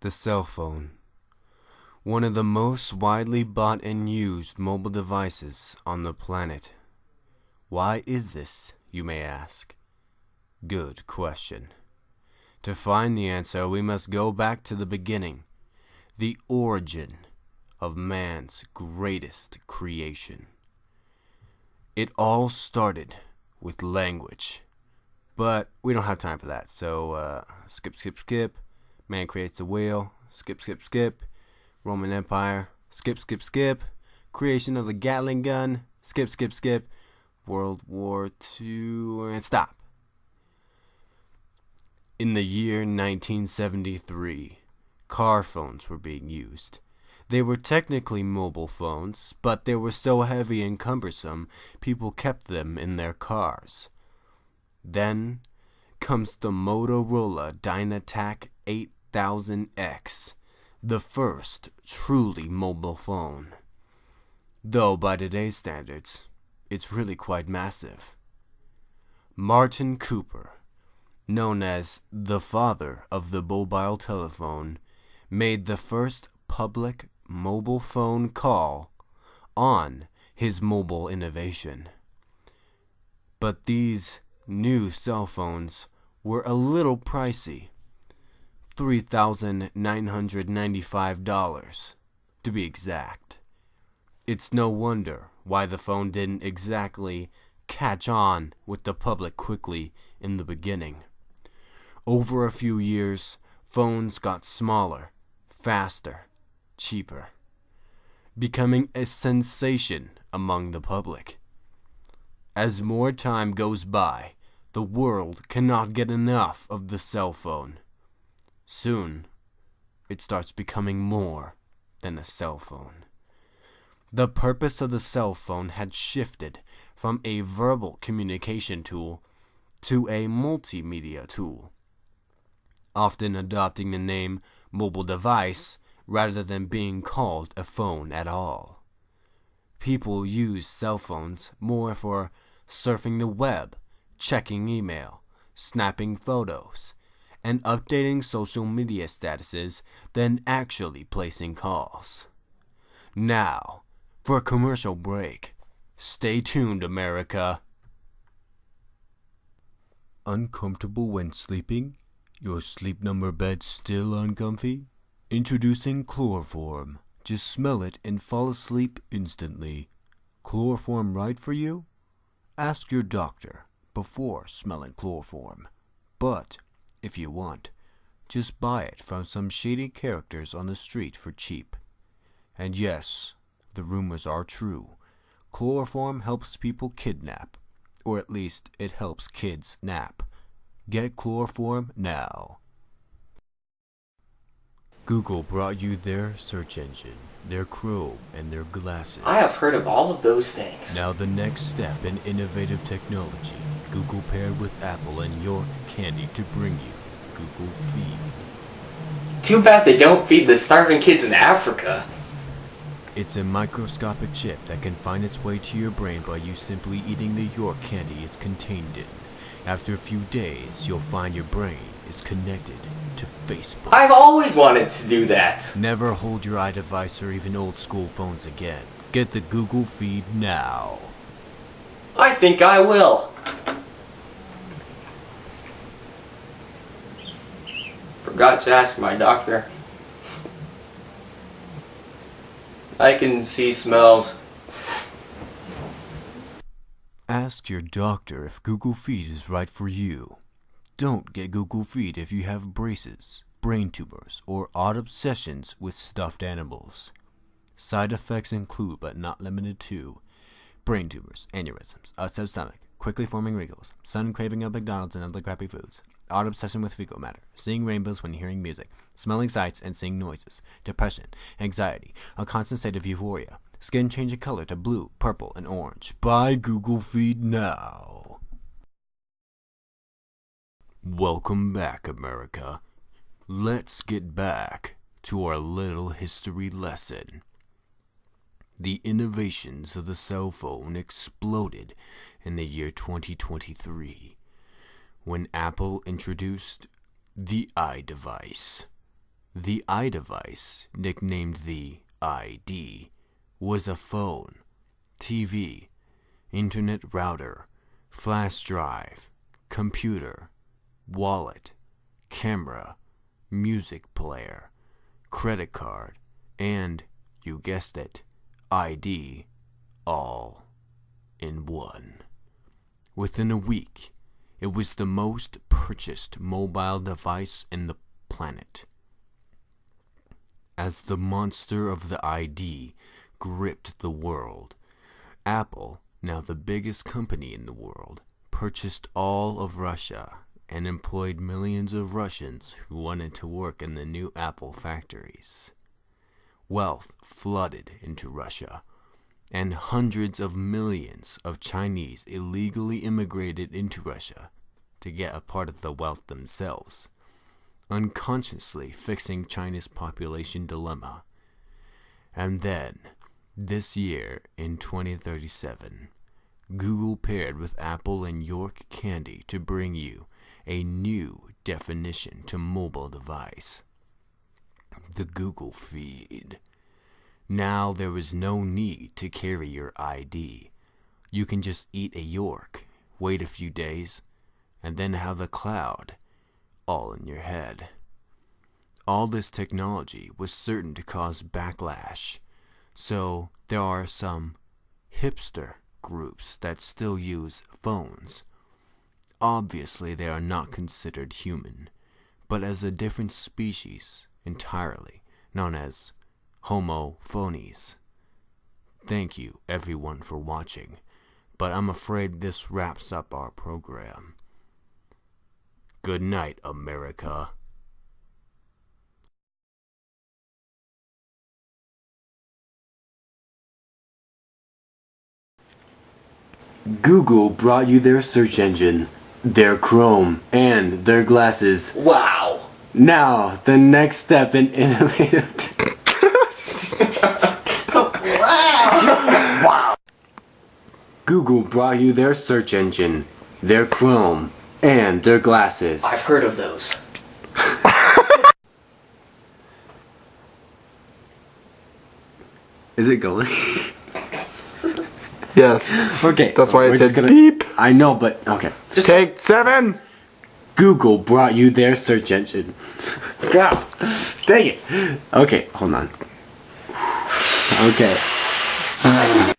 The cell phone, one of the most widely bought and used mobile devices on the planet. Why is this, you may ask? Good question. To find the answer, we must go back to the beginning, the origin of man's greatest creation. It all started with language, but we don't have time for that, so skip. Man creates a wheel, skip. Roman Empire, skip. Creation of the Gatling gun, skip. World War II, and stop. In the year 1973, car phones were being used. They were technically mobile phones, but they were so heavy and cumbersome, people kept them in their cars. Then comes the Motorola Dynatac 8000X, the first truly mobile phone. Though by today's standards, it's really quite massive. Morton Cooper, known as the father of the mobile telephone, made the first public mobile phone call on his mobile innovation. But these new cell phones were a little pricey. $3,995 to be exact. It's no wonder why the phone didn't exactly catch on with the public quickly in the beginning. Over a few years, phones got smaller, faster, cheaper, becoming a sensation among the public. As more time goes by, the world cannot get enough of the cell phone. Soon, it starts becoming more than a cell phone. The purpose of the cell phone had shifted from a verbal communication tool to a multimedia tool, often adopting the name mobile device rather than being called a phone at all. People use cell phones more for surfing the web, checking email, snapping photos, and updating social media statuses than actually placing calls. Now, for a commercial break. Stay tuned, America. Uncomfortable when sleeping? Your sleep number bed still uncomfy? Introducing chloroform. Just smell it and fall asleep instantly. Chloroform right for you? Ask your doctor before smelling chloroform. But if you want, just buy it from some shady characters on the street for cheap. And yes, the rumors are true. Chloroform helps people kidnap, or at least it helps kids nap. Get chloroform now. Google brought you their search engine, their Chrome, and their glasses. I have heard of all of those things. Now the next step in innovative technology, Google paired with Apple and York Candy to bring you Google Feed. Too bad they don't feed the starving kids in Africa. It's a microscopic chip that can find its way to your brain by you simply eating the York candy it's contained in. After a few days, you'll find your brain is connected to Facebook. I've always wanted to do that. Never hold your iDevice or even old school phones again. Get the Google Feed now. I think I will. Forgot to ask my doctor. I can see smells. Ask your doctor if Google Feed is right for you. Don't get Google Feed if you have braces, brain tumors, or odd obsessions with stuffed animals. Side effects include, but not limited to, brain tumors, aneurysms, upset stomach, quickly forming wrinkles, sudden craving of McDonald's and other crappy foods, odd obsession with fecal matter, seeing rainbows when hearing music, smelling sights and seeing noises, depression, anxiety, a constant state of euphoria, skin changing color to blue, purple, and orange. Buy Google Feed now. Welcome back, America. Let's get back to our little history lesson. The innovations of the cell phone exploded in the year 2023 when Apple introduced the iDevice. The iDevice, nicknamed the ID, was a phone, TV, internet router, flash drive, computer, wallet, camera, music player, credit card, and, you guessed it, ID, all in one. Within a week, it was the most purchased mobile device in the planet. As the monster of the ID gripped the world, Apple, now the biggest company in the world, purchased all of Russia and employed millions of Russians who wanted to work in the new Apple factories. Wealth flooded into Russia, and hundreds of millions of Chinese illegally immigrated into Russia to get a part of the wealth themselves, unconsciously fixing China's population dilemma. And then, this year in 2037, Google paired with Apple and York Candy to bring you a new definition to mobile device: the Google feed. Now there is no need to carry your ID. You can just eat a York, wait a few days, and then have the cloud all in your head. All this technology was certain to cause backlash, so there are some hipster groups that still use phones. Obviously, they are not considered human, but as a different species entirely, known as Homo phonies. Thank you, everyone, for watching, but I'm afraid this wraps up our program. Good night, America. Google brought you their search engine, their Chrome, and their glasses. Wow. Now, the next step in innovative... Wow. Google brought you their search engine, their Chrome, and their glasses. I've heard of those. Is it going? Yes. Okay. That's why we're it just said gonna... beep. I know, but okay. Just Take 7. Google brought you their search engine. God, dang it. Okay, hold on. Okay.